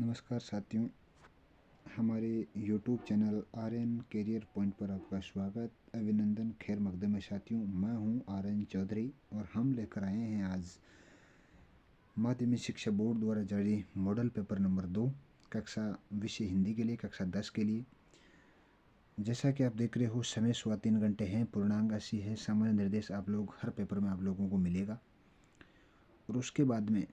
नमस्कार साथियों, हमारे YouTube channel Aryan career point पर आपका स्वागत, अभिनंदन, खैर मकदम है साथियों। मैं हूं आर्यन चौधरी और हम लेकर आए हैं आज माध्यमिक शिक्षा बोर्ड द्वारा जारी मॉडल पेपर नंबर 2 कक्षा विषय हिंदी के लिए, कक्षा 10 के लिए। जैसा कि आप देख रहे हो, समय 3.25 घंटे हैं, पूर्णांक 80 है। सामान्य निर्देश आप लोग हर पेपर में आप लोगों को मिलेगा। और उसके बाद में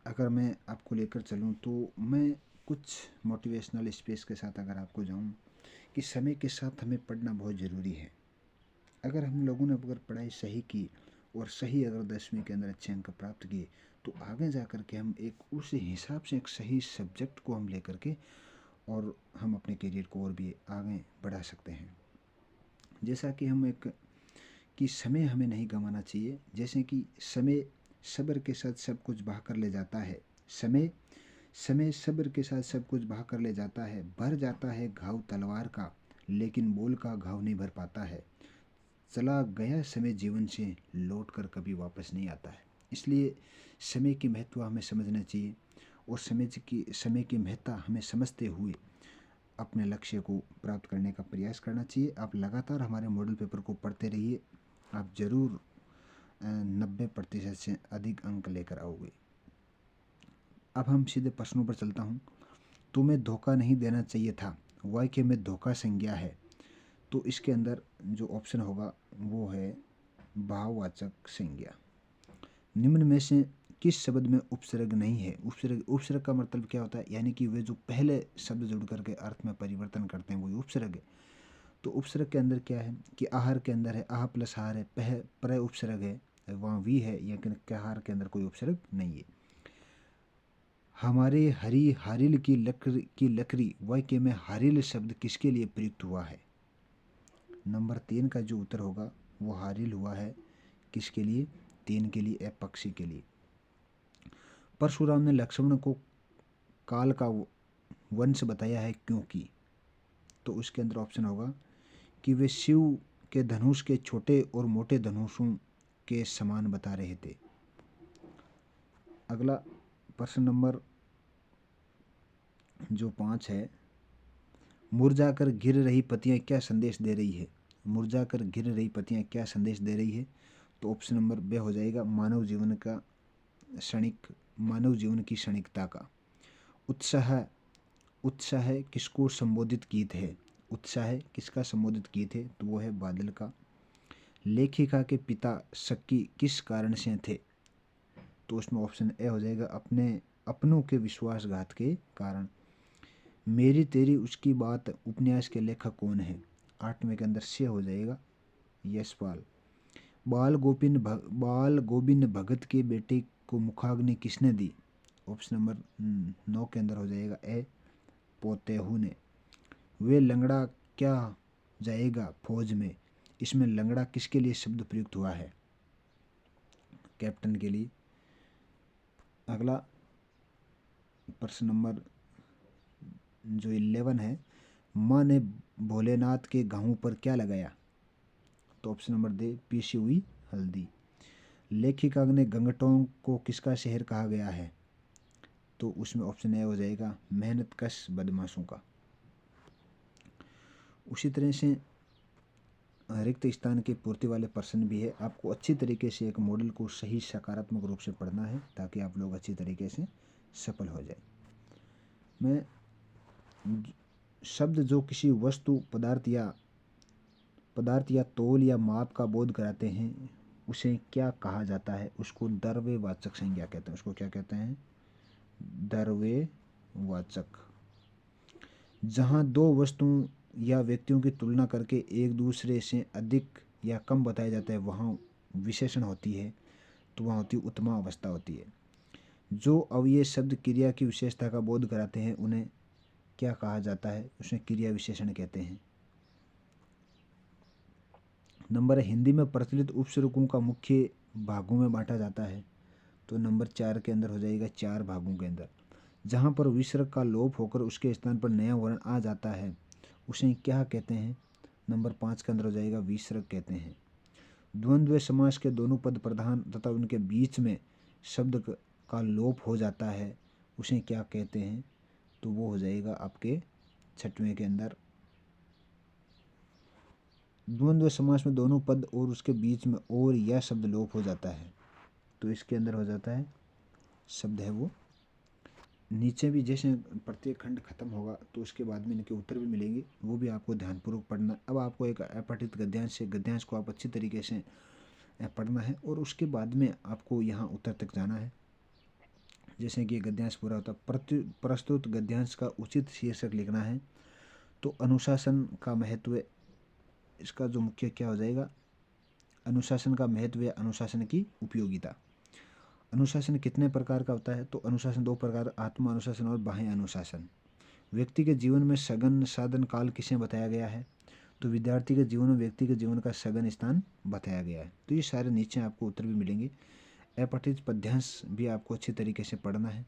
अगर मैं आपको लेकर चलूं तो मैं कुछ मोटिवेशनल स्पेस के साथ अगर आपको जाऊं कि समय के साथ हमें पढ़ना बहुत ज़रूरी है। अगर हम लोगों ने अगर पढ़ाई सही की और सही अगर 10वीं के अंदर अच्छे अंक प्राप्त किए तो आगे जा कर के हम एक उस हिसाब से एक सही सब्जेक्ट को हम लेकर के और हम अपने करियर को और भी आगे बढ़ा सकते हैं। जैसा कि हम एक कि समय हमें नहीं गंवाना चाहिए। जैसे कि समय सब्र के साथ सब कुछ बहा कर ले जाता है। समय समय सब्र के साथ सब कुछ बहा कर ले जाता है। भर जाता है घाव तलवार का, लेकिन बोल का घाव नहीं भर पाता है। चला गया समय जीवन से, लौट कर कभी वापस नहीं आता है। इसलिए समय की महत्व हमें समझना चाहिए और समय की महत्ता हमें समझते हुए अपने लक्ष्य को प्राप्त करने का प्रयास करना चाहिए। आप लगातार हमारे मॉडल पेपर को पढ़ते रहिए, आप जरूर 90% से अधिक अंक लेकर आओगे। अब हम सीधे प्रश्नों पर चलता हूँ। तुम्हें धोखा नहीं देना चाहिए था, वाक्य में धोखा संज्ञा है। तो इसके अंदर जो ऑप्शन होगा वो है भाववाचक संज्ञा। निम्न में से किस शब्द में उपसर्ग नहीं है? उपसर्ग का मतलब क्या होता है? यानी कि वे जो पहले शब्द जुड़ करके अर्थ में परिवर्तन करते हैं वही उपसर्ग है। तो उपसर्ग के अंदर क्या है कि आहार के अंदर है, आह प्लस हार है, पर उपसर्ग है, वहाँ वी है, लेकिन कहार के अंदर कोई उपसर्ग नहीं है। हमारे हरी हारिल की लकड़ी वाक्य में हारिल शब्द किसके लिए प्रयुक्त हुआ है? नंबर 3 का जो उत्तर होगा वो हारिल हुआ है। किसके लिए? 3 के लिए, पक्षी के लिए। परशुराम ने लक्ष्मण को काल का वंश बताया है क्योंकि? तो उसके अंदर ऑप्शन होगा कि वे शिव के धनुष के छोटे और मोटे धनुषों के समान बता रहे थे। अगला प्रश्न नंबर जो 5 है, मुरझाकर गिर रही पत्तियां क्या संदेश दे रही है? मुरझाकर गिर रही पत्तियां क्या संदेश दे रही है? तो ऑप्शन नंबर बे हो जाएगा मानव जीवन की क्षणिकता का। उत्साह किसको संबोधित गीत है? उत्साह किसका संबोधित गीत है? तो वो है बादल का। लेखिका के पिता शक्की किस कारण से थे? तो उसमें ऑप्शन ए हो जाएगा अपनों के विश्वासघात के कारण। मेरी तेरी उसकी बात उपन्यास के लेखक कौन है? 8वें के अंदर से हो जाएगा यशपाल। बाल गोविंद भगत के बेटे को मुखाग्नि किसने दी? ऑप्शन नंबर 9 के अंदर हो जाएगा ए पोतेहू ने। वे लंगड़ा क्या जाएगा फौज में, इसमें लंगड़ा किसके लिए शब्द प्रयुक्त हुआ है? कैप्टन के लिए। अगला प्रश्न नंबर जो 11 है, माँ ने भोलेनाथ के घावों पर क्या लगाया? तो ऑप्शन नंबर दे पीसी हुई हल्दी। लेखिका ने गंगटों को किसका शहर कहा गया है? तो उसमें ऑप्शन ए हो जाएगा मेहनतकश बदमाशों का। उसी तरह से रिक्त स्थान की पूर्ति वाले प्रश्न भी है। आपको अच्छी तरीके से एक मॉडल को सही सकारात्मक रूप से पढ़ना है ताकि आप लोग अच्छी तरीके से सफल हो जाए। मैं शब्द जो किसी वस्तु पदार्थ या तौल या माप का बोध कराते हैं उसे क्या कहा जाता है? उसको द्रव्यवाचक संज्ञा कहते हैं। उसको क्या कहते हैं? द्रव्यवाचक। जहाँ दो वस्तुओं या व्यक्तियों की तुलना करके एक दूसरे से अधिक या कम बताया जाता है वहाँ विशेषण होती है, तो वहाँ होती उत्तम अवस्था होती है। जो अवयव शब्द क्रिया की विशेषता का बोध कराते हैं उन्हें क्या कहा जाता है? उसे क्रिया विशेषण कहते हैं। नंबर हिंदी में प्रचलित उपसर्गों का मुख्य भागों में बांटा जाता है। तो नंबर 4 के अंदर हो जाएगा 4 भागों के अंदर। जहाँ पर विसर्ग का लोप होकर उसके स्थान पर नया वर्ण आ जाता है उसे क्या कहते हैं? नंबर 5 के अंदर हो जाएगा विसर्ग कहते हैं। द्वंद्व समास के दोनों पद प्रधान तथा उनके बीच में शब्द का लोप हो जाता है उसे क्या कहते हैं? तो वो हो जाएगा आपके 6वें के अंदर। द्वंद्व समास में दोनों पद और उसके बीच में और या शब्द लोप हो जाता है, तो इसके अंदर हो जाता है शब्द है वो। नीचे भी जैसे प्रत्येक खंड खत्म होगा तो उसके बाद में इनके उत्तर भी मिलेंगे, वो भी आपको ध्यानपूर्वक पढ़ना। अब आपको एक अपठित गद्यांश है, गद्यांश को आप अच्छी तरीके से पढ़ना है और उसके बाद में आपको यहाँ उत्तर तक जाना है। जैसे कि गद्यांश पूरा होता है, प्रस्तुत गद्यांश का उचित शीर्षक लिखना है। तो अनुशासन का महत्व, इसका जो मुख्य क्या हो जाएगा, अनुशासन का महत्व या अनुशासन की उपयोगिता। अनुशासन कितने प्रकार का होता है, तो अनुशासन 2 प्रकार, आत्म अनुशासन और बाह्य अनुशासन। व्यक्ति के जीवन में सघन साधन काल किसे बताया गया है, तो विद्यार्थी के जीवन में व्यक्ति के जीवन का सघन स्थान बताया गया है। तो ये सारे नीचे आपको उत्तर भी मिलेंगे। अपठित पद्यांश भी आपको अच्छी तरीके से पढ़ना है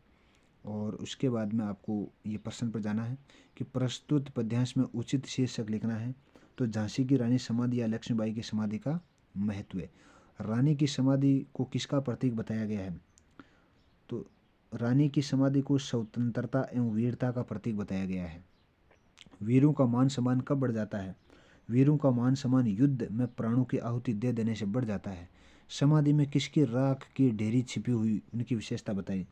और उसके बाद में आपको ये प्रश्न पर जाना है कि प्रस्तुत पद्यांश में उचित शीर्षक लिखना है। तो झांसी की रानी समाधि या लक्ष्मीबाई की समाधि का महत्व। रानी की समाधि को किसका प्रतीक बताया गया है, तो रानी की समाधि को स्वतंत्रता एवं वीरता का प्रतीक बताया गया है। वीरों का मान सम्मान कब बढ़ जाता है, वीरों का मान सम्मान युद्ध में प्राणों की आहुति दे देने से बढ़ जाता है। समाधि में किसकी राख की ढेरी छिपी हुई, उनकी विशेषता बताई।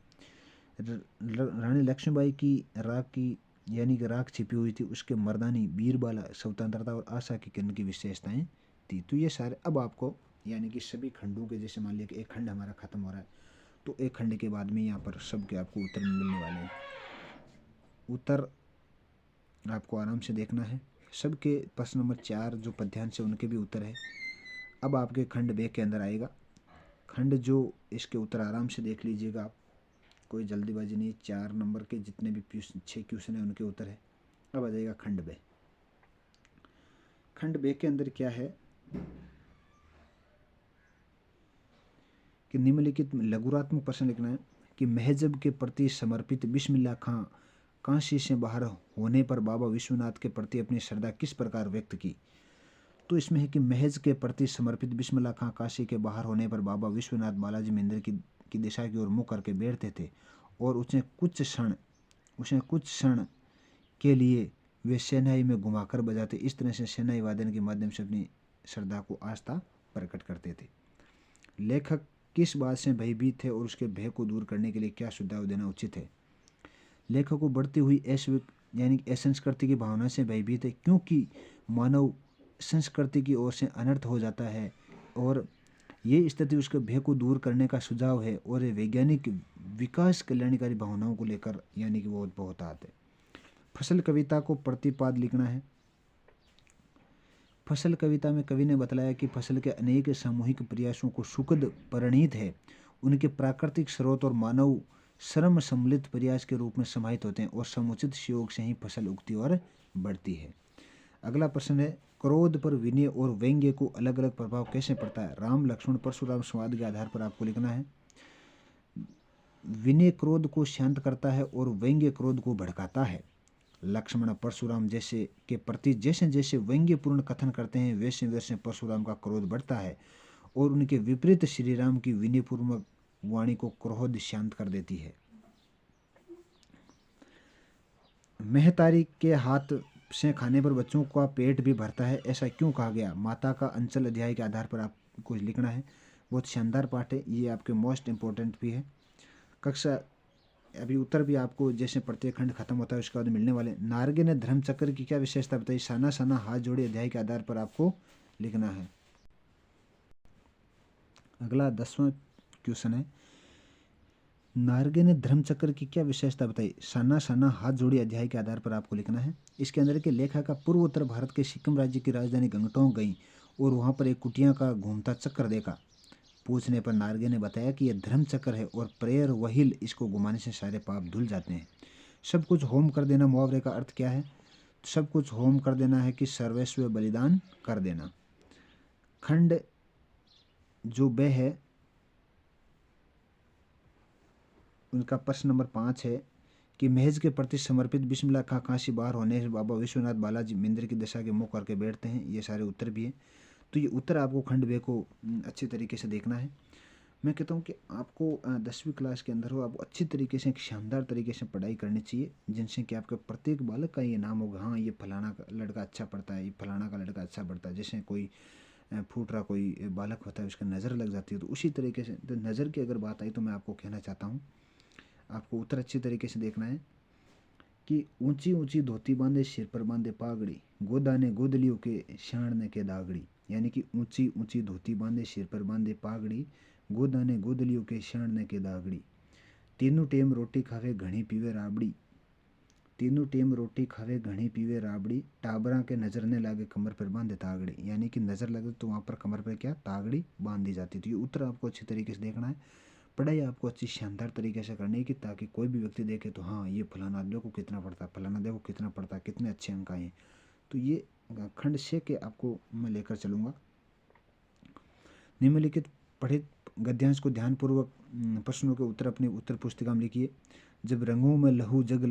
रानी लक्ष्मीबाई की राख की यानी कि राख छिपी हुई थी, उसके मर्दानी, बीरबाला, स्वतंत्रता और आशा की किरण की विशेषताएं थी। तो ये सारे अब आपको यानी कि सभी खंडों के, जैसे मान लिया कि एक खंड हमारा खत्म हो रहा है तो एक खंड के बाद में यहाँ पर सबके आपको उत्तर मिलने वाले हैं। उत्तर आपको आराम से देखना है। सबके प्रश्न नंबर 4 जो पद्यांश है उनके भी उत्तर है। अब आपके खंड बे के अंदर आएगा खंड जो, इसके उत्तर आराम से देख लीजिएगा आप, कोई जल्दीबाजी नहीं। 4 नंबर के जितने भी 6 क्वेश्चन है उनके उत्तर है। अब आ जाएगा खंड बे। खंड बे के अंदर क्या है कि निम्नलिखित लघुरात्मक प्रश्न लिखना है कि महजब के प्रति समर्पित बिस्मिल्लाह खां काशी से बाहर होने पर बाबा विश्वनाथ के प्रति अपनी श्रद्धा किस प्रकार व्यक्त की। तो इसमें है कि महज के प्रति समर्पित बिस्मिल्लाह खां काशी के बाहर होने पर बाबा विश्वनाथ बालाजी मंदिर की दिशा की ओर मुँह करके बैठते थे और उसने कुछ क्षण के लिए वे शहनाई में घुमाकर बजाते। इस तरह से शहनाई वादन के माध्यम से अपनी श्रद्धा को आस्था प्रकट करते थे। लेखक किस बात से भयभीत थे और उसके भय को दूर करने के लिए क्या सुझाव देना उचित है। लेखक को बढ़ती हुई यानी असंस्कृति की भावना से भयभीत है क्योंकि मानव संस्कृति की ओर से अनर्थ हो जाता है और ये स्थिति उसके भय को दूर करने का सुझाव है और ये वैज्ञानिक विकास कल्याणकारी भावनाओं को लेकर यानी कि वो बहुत आते। फसल कविता को प्रतिपाद लिखना है। फसल कविता में कवि ने बतलाया कि फसल के अनेक सामूहिक प्रयासों को सुखद परिणीत है, उनके प्राकृतिक स्रोत और मानव श्रम सम्मिलित प्रयास के रूप में समाहित होते हैं और समुचित सहयोग से ही फसल उगती और बढ़ती है। अगला प्रश्न है क्रोध पर विनय और व्यंग्य को अलग अलग प्रभाव कैसे पड़ता है। राम लक्ष्मण परशुराम संवाद के आधार पर आपको लिखना है। विनय क्रोध को शांत करता है और व्यंग्य क्रोध को भड़काता है। लक्ष्मण परशुराम जैसे के प्रति जैसे जैसे व्यंग्यपूर्ण कथन करते हैं वैसे वैसे परशुराम का क्रोध बढ़ता है और उनके विपरीत श्री राम की विनयपूर्वक वाणी को क्रोध शांत कर देती है। महतारी के हाथ से खाने पर बच्चों का पेट भी भरता है, ऐसा क्यों कहा गया। माता का अंचल अध्याय के आधार पर आपको लिखना है। बहुत शानदार पाठ है, ये आपके मोस्ट इम्पोर्टेंट भी है। कक्षा अभी उत्तर भी आपको जैसे प्रत्येक खंड खत्म होता है उसके बाद मिलने वाले। नारगे ने धर्म चक्र की क्या विशेषता बताई। साना साना हाथ जोड़े अध्याय के आधार पर आपको लिखना है। अगला 10वां क्वेश्चन है नारगे ने धर्म चक्र की क्या विशेषता बताई। साना साना हाथ जोड़ी अध्याय के आधार पर आपको लिखना है। इसके अंदर के लेखा का पूर्व उत्तर भारत के सिक्किम राज्य की राजधानी गंगटोक गई और वहाँ पर एक कुटिया का घूमता चक्र देखा। पूछने पर नारगे ने बताया कि यह धर्म चक्र है और प्रेयर वहील इसको घुमाने से सारे पाप धुल जाते हैं। सब कुछ होम कर देना मुहावरे का अर्थ क्या है। सब कुछ होम कर देना है कि सर्वस्व बलिदान कर देना। खंड जो बे है उनका प्रश्न नंबर 5 है कि महज के प्रति समर्पित बिस्मिल्लाह खां काशी बाहर होने से बाबा विश्वनाथ बालाजी मंदिर की दशा के मुँह करके बैठते हैं। ये सारे उत्तर भी हैं। तो ये उत्तर आपको खंड बे को अच्छे तरीके से देखना है। मैं कहता हूँ कि आपको 10वीं क्लास के अंदर हो, आपको अच्छी तरीके से, एक शानदार तरीके से पढ़ाई करनी चाहिए, जिनसे कि आपके प्रत्येक बालक का ये नाम होगा, हाँ ये फलाना का लड़का अच्छा पढ़ता है, ये फलाना का लड़का अच्छा पढ़ता है। जैसे कोई फूट रहा कोई बालक होता है, उसका नज़र लग जाती है, तो उसी तरीके से तो नज़र की अगर बात आई तो मैं आपको कहना चाहता हूँ, आपको उत्तर अच्छी तरीके से देखना है कि ऊंची ऊंची धोती बांधे सिर पर बांधे पागड़ी, गोदा ने गोदलियों के शान के दागड़ी। यानी कि ऊंची ऊंची धोती बांधे सिर पर बांधे पागड़ी, गोदा ने गोदलियों के शान के दागड़ी। तीनों टेम रोटी खावे घनी पीवे राबड़ी, तीनों टेम रोटी खावे घनी पीवे राबड़ी, टाबरा के नजर ने लागे कमर पर बांधे तागड़ी। यानी कि नज़र लगे तो वहाँ पर कमर पर क्या तागड़ी बांध दी जाती थी। ये उत्तर आपको अच्छी तरीके से देखना है। पढ़ाई आपको अच्छी शानदार तरीके से करनी है कि ताकि कोई भी व्यक्ति देखे तो हाँ ये फलाना देखो कितना पढ़ता है, फलाना देखो कितना पढ़ता है, कितने अच्छे अंक आए हैं। तो ये खंड 6 के आपको मैं लेकर चलूँगा। निम्नलिखित पढ़ित गद्यांश को ध्यानपूर्वक प्रश्नों के उत्तर अपनी उत्तर पुस्तिका में लिखिए। जब रंगों में लहू जग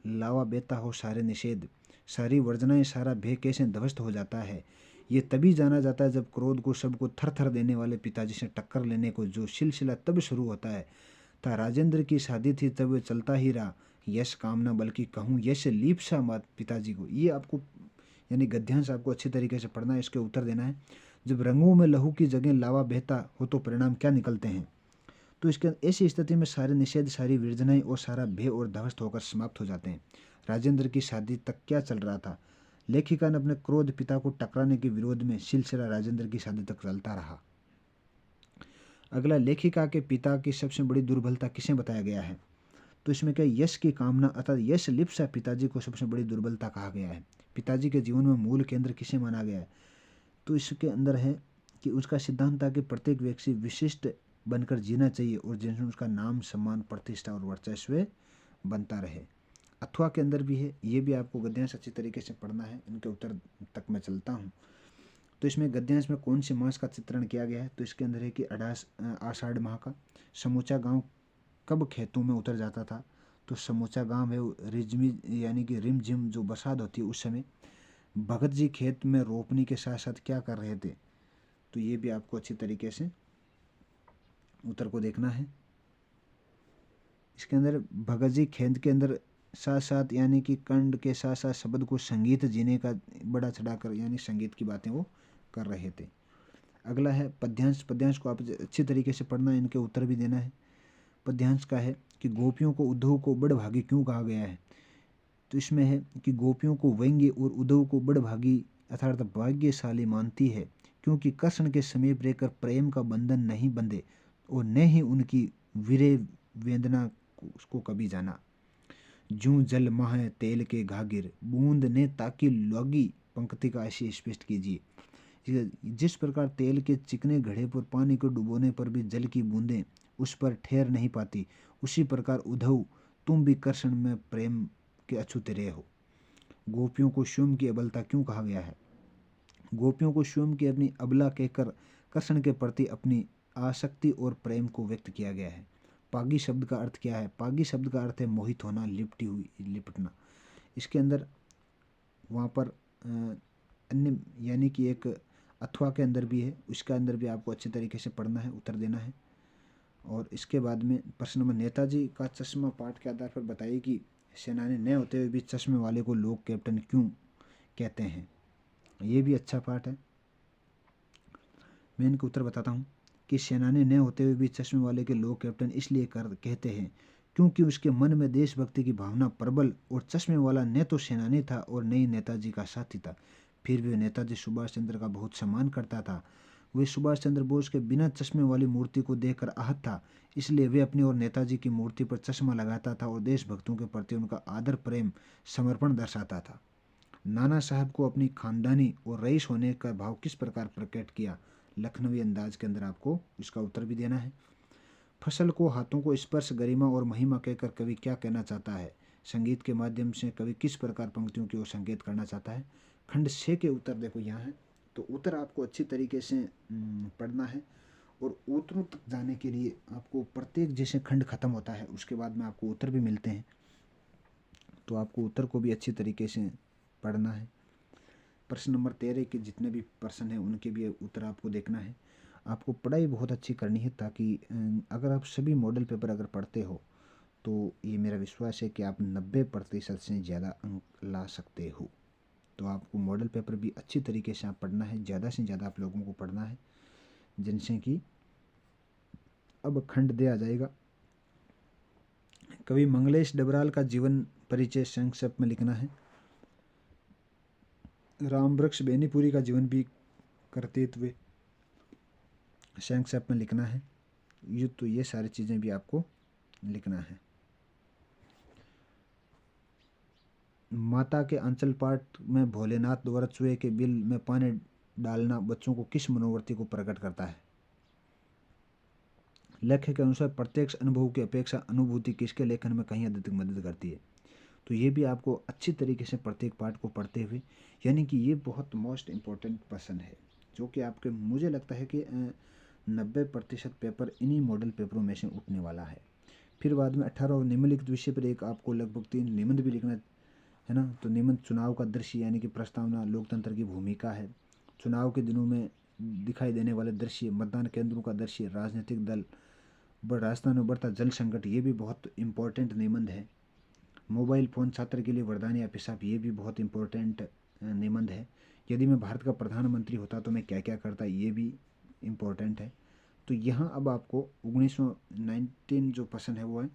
लावा बेता हो सारे निषेध, सारी वर्जनाएं सारा भय कैसे ध्वस्त हो जाता है, ये तभी जाना जाता है जब क्रोध को सबको थर थर देने वाले पिताजी से टक्कर लेने को जो सिलसिला तब शुरू होता है। था राजेंद्र की शादी थी तब वे चलता ही रहा, यश कामना बल्कि कहूँ यश लीप्सा मात पिताजी को। ये आपको यानी गद्यांश आपको अच्छी तरीके से पढ़ना है, इसके उत्तर देना है। जब रंगों में लहू की जगह लावा बहता हो तो परिणाम क्या निकलते हैं। तो इसके ऐसी स्थिति में सारे निषेध, सारी विरजनाएं और सारा भय और ध्वस्त होकर समाप्त हो जाते हैं। राजेंद्र की शादी तक क्या चल रहा था। लेखिका ने अपने क्रोध पिता को टकराने के विरोध में सिलसिला राजेंद्र की शादी तक चलता रहा। अगला, लेखिका के पिता की सबसे बड़ी दुर्बलता किसे बताया गया है। तो इसमें क्या यश की कामना अर्थात यश लिप्सा पिताजी को सबसे बड़ी दुर्बलता कहा गया है। पिताजी के जीवन में मूल केंद्र किसे माना गया है। तो इसके अंदर है कि उसका सिद्धांत था कि प्रत्येक व्यक्ति विशिष्ट बनकर जीना चाहिए और जिनसे उसका नाम, सम्मान, प्रतिष्ठा और वर्चस्व बनता रहे। अथवा के अंदर भी है, ये भी आपको गद्यांश अच्छी तरीके से पढ़ना है। इनके उत्तर तक मैं चलता हूँ। तो इसमें गद्यांश में कौन से मास का चित्रण किया गया है। तो इसके अंदर है कि आषाढ़ माह का। समूचा गांव कब खेतों में उतर जाता था। तो समूचा गांव है रिजमी यानी कि रिमझिम जो बरसात होती है उस समय। भगत जी खेत में रोपनी के साथ साथ क्या कर रहे थे। तो ये भी आपको अच्छी तरीके से उत्तर को देखना है। इसके अंदर भगत जी खेत के अंदर साथ साथ यानी कि कंड के साथ साथ शब्द को संगीत जीने का बड़ा चढ़ाकर यानी संगीत की बातें वो कर रहे थे। अगला है पद्यांश। पद्यांश को आप अच्छी तरीके से पढ़ना है, इनके उत्तर भी देना है। पद्यांश का है कि गोपियों को उद्धव को बड़भागी क्यों कहा गया है। तो इसमें है कि गोपियों को व्यंग्य और उद्धव को बड़भागी अर्थात भाग्यशाली मानती है, क्योंकि कृष्ण के समीप रहकर प्रेम का बंधन नहीं बंधे और न ही उनकी वीरे वेदना को कभी जाना। जूं जल माह तेल के घागिर, बूंद ने ताकि लगी। पंक्ति का ऐसे स्पष्ट कीजिए। जिस प्रकार तेल के चिकने घड़े पर पानी को डुबोने पर भी जल की बूंदें उस पर ठहर नहीं पाती, उसी प्रकार उद्धव तुम भी कृष्ण में प्रेम के अछूते रहे हो। गोपियों को स्वयं की अबलता क्यों कहा गया है। गोपियों को स्वयं की अपनी अबला कहकर कृष्ण के प्रति अपनी आसक्ति और प्रेम को व्यक्त किया गया है। पागी शब्द का अर्थ क्या है। पागी शब्द का अर्थ है मोहित होना, लिपटी हुई, लिपटना। इसके अंदर वहाँ पर अन्य यानी कि एक अथवा के अंदर भी है, उसके अंदर भी आपको अच्छे तरीके से पढ़ना है, उत्तर देना है। और इसके बाद में प्रश्न नंबर, नेताजी का चश्मा पाठ के आधार पर बताइए कि सेनानी न होते हुए भी चश्मे वाले को लोग कैप्टन क्यों कहते हैं। ये भी अच्छा पाठ है। मैं इनका उत्तर बताता हूँ कि सेनानी न होते हुए भी चश्मे वाले के लोग कैप्टन इसलिए कहते हैं क्योंकि उसके मन में देशभक्ति की भावना प्रबल और चश्मे वाला न तो सेनानी था और न ही नेताजी का साथी था। फिर भी नेताजी सुभाष चंद्र का बहुत सम्मान करता था। वे सुभाष चंद्र बोस के बिना चश्मे वाली मूर्ति को देखकर आहत था, इसलिए वे अपनी और नेताजी की मूर्ति पर चश्मा लगाता था और देशभक्तों के प्रति उनका आदर, प्रेम, समर्पण दर्शाता था। नाना साहब को अपनी खानदानी और रईस होने का भाव किस प्रकार प्रकट किया। लखनवी अंदाज के अंदर आपको इसका उत्तर भी देना है। फसल को हाथों को स्पर्श, गरिमा और महिमा कहकर कवि क्या कहना चाहता है। संगीत के माध्यम से कवि किस प्रकार पंक्तियों की ओर संकेत करना चाहता है। खंड 6 के उत्तर देखो यहाँ है। तो उत्तर आपको अच्छी तरीके से पढ़ना है और उत्तरों तक जाने के लिए आपको प्रत्येक जैसे खंड खत्म होता है उसके बाद में आपको उत्तर भी मिलते हैं, तो आपको उत्तर को भी अच्छी तरीके से पढ़ना है। प्रश्न नंबर 13 के जितने भी प्रश्न हैं उनके भी उत्तर आपको देखना है। आपको पढ़ाई बहुत अच्छी करनी है, ताकि अगर आप सभी मॉडल पेपर अगर पढ़ते हो तो ये मेरा विश्वास है कि आप 90% से ज़्यादा अंक ला सकते हो। तो आपको मॉडल पेपर भी अच्छी तरीके से आप पढ़ना है, ज़्यादा से ज़्यादा आप लोगों को पढ़ना है, जिनसे कि अब खंड दे आ जाएगा। कवि मंगलेश डबराल का जीवन परिचय संक्षेप में लिखना है। रामवृक्ष बेनीपुरी का जीवन भी कर्तृत्व संक्षेप में लिखना है। ये सारी चीज़ें भी आपको लिखना है। माता के अंचल पाठ में भोलेनाथ द्वारा चूहे के बिल में पानी डालना बच्चों को किस मनोवृत्ति को प्रकट करता है? लेखक के अनुसार प्रत्यक्ष अनुभव की अपेक्षा अनुभूति किसके लेखन में कहीं अधिक मदद करती है? तो ये भी आपको अच्छी तरीके से प्रत्येक पाठ को पढ़ते हुए, यानी कि ये बहुत मोस्ट इम्पोर्टेंट पर्सन है, जो कि आपके मुझे लगता है कि 90% पेपर इन्हीं मॉडल पेपरों में से उठने वाला है। फिर बाद में 18 निम्नलिखित विषय पर एक आपको लगभग 3 निबंध भी लिखना है ना। तो निबंध चुनाव का दृश्य यानी कि प्रस्तावना, लोकतंत्र की भूमिका है, चुनाव के दिनों में दिखाई देने वाले दृश्य, मतदान केंद्रों का दृश्य, राजनीतिक दल, राजस्थान में बढ़ता जल संकट, ये भी बहुत इम्पोर्टेंट निबंध है। मोबाइल फ़ोन छात्र के लिए वरदान या अभिशाप, ये भी बहुत इम्पोर्टेंट निबंध है। यदि मैं भारत का प्रधानमंत्री होता तो मैं क्या क्या करता, ये भी इम्पोर्टेंट है। तो यहाँ अब आपको 1919 जो प्रश्न है वो है,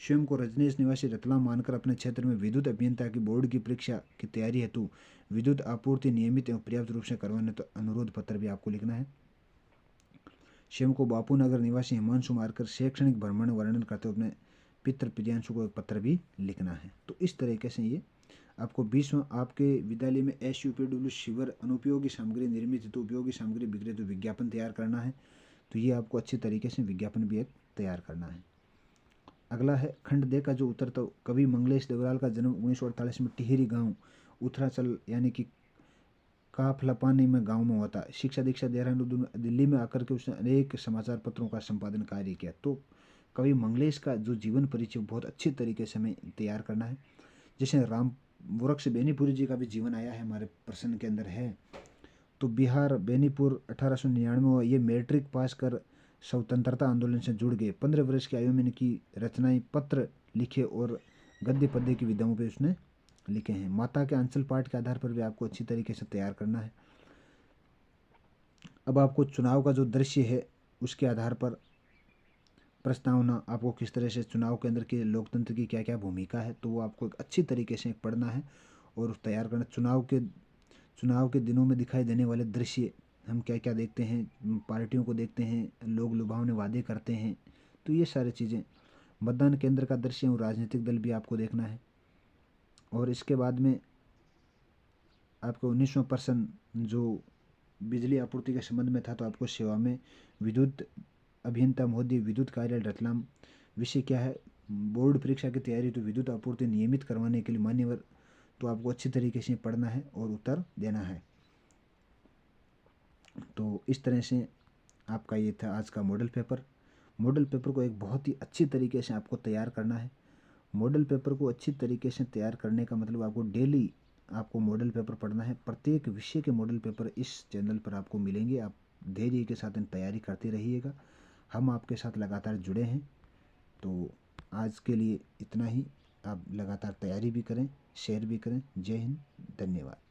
स्वयं को रजनीश निवासी रतलाम मानकर अपने क्षेत्र में विद्युत अभियंता की बोर्ड की परीक्षा की तैयारी हेतु विद्युत आपूर्ति नियमित एवं पर्याप्त रूप से करवाने तो अनुरोध पत्र भी आपको लिखना है। स्वयं को बापू नगर निवासी हिमांशु मारकर शैक्षणिक भ्रमण वर्णन करते हुए अपने पितृ प्रियांशु को एक पत्र भी लिखना है। तो इस तरीके से ये आपको 20वां आपके विद्यालय में SUPW शिविर अनुपयोगी सामग्री निर्मित हेतु उपयोगी सामग्री बिक्री हेतु विज्ञापन तैयार करना है। तो ये आपको अच्छी तरीके से विज्ञापन भी एक तैयार करना है। अगला है खंड दे का जो उत्तर, तो कवि मंगलेश डबराल का जन्म 1948 में टिहरी गांव उत्तराचल यानी कि काफलापानी में गांव में हुआ था। शिक्षा दीक्षा देहरादून दिल्ली में आकर के उसने अनेक समाचार पत्रों का संपादन कार्य किया। तो कवि मंगलेश का जो जीवन परिचय बहुत अच्छी तरीके से हमें तैयार करना है। जैसे राम वृक्ष बेनीपुरी जी का भी जीवन आया है हमारे प्रश्न के अंदर है। तो बिहार बेनीपुर 1899 में ये मैट्रिक पास कर स्वतंत्रता आंदोलन से जुड़ गए। 15 वर्ष की आयु में इनकी रचनाएं पत्र लिखे और गद्य पद्य की विधाओं पे उसने लिखे हैं। माता के अंचल पाठ के आधार पर भी आपको अच्छी तरीके से तैयार करना है। अब आपको चुनाव का जो दृश्य है उसके आधार पर प्रस्तावना, आपको किस तरह से चुनाव के अंदर के लोकतंत्र की क्या क्या भूमिका है, तो वो आपको एक अच्छी तरीके से पढ़ना है और तैयार करना। चुनाव के दिनों में दिखाई देने वाले दृश्य, हम क्या क्या देखते हैं, पार्टियों को देखते हैं, लोग लुभावने वादे करते हैं, तो ये सारी चीज़ें। मतदान केंद्र का दृश्य और राजनीतिक दल भी आपको देखना है। और इसके बाद में आपको 19वां प्रश्न जो बिजली आपूर्ति के संबंध में था, तो आपको सेवा में विद्युत अभियंता महोदय विद्युत कार्यालय रतलाम, विषय क्या है, बोर्ड परीक्षा की तैयारी तो विद्युत आपूर्ति नियमित करवाने के लिए मान्यवर। तो आपको अच्छी तरीके से पढ़ना है और उत्तर देना है। तो इस तरह से आपका ये था आज का मॉडल पेपर। मॉडल पेपर को एक बहुत ही अच्छी तरीके से आपको तैयार करना है। मॉडल पेपर को अच्छी तरीके से तैयार करने का मतलब आपको डेली आपको मॉडल पेपर पढ़ना है। प्रत्येक विषय के मॉडल पेपर इस चैनल पर आपको मिलेंगे। आप धैर्य के साथ इन तैयारी करते रहिएगा। हम आपके साथ लगातार जुड़े हैं। तो आज के लिए इतना ही। आप लगातार तैयारी भी करें, शेयर भी करें। जय हिंद, धन्यवाद।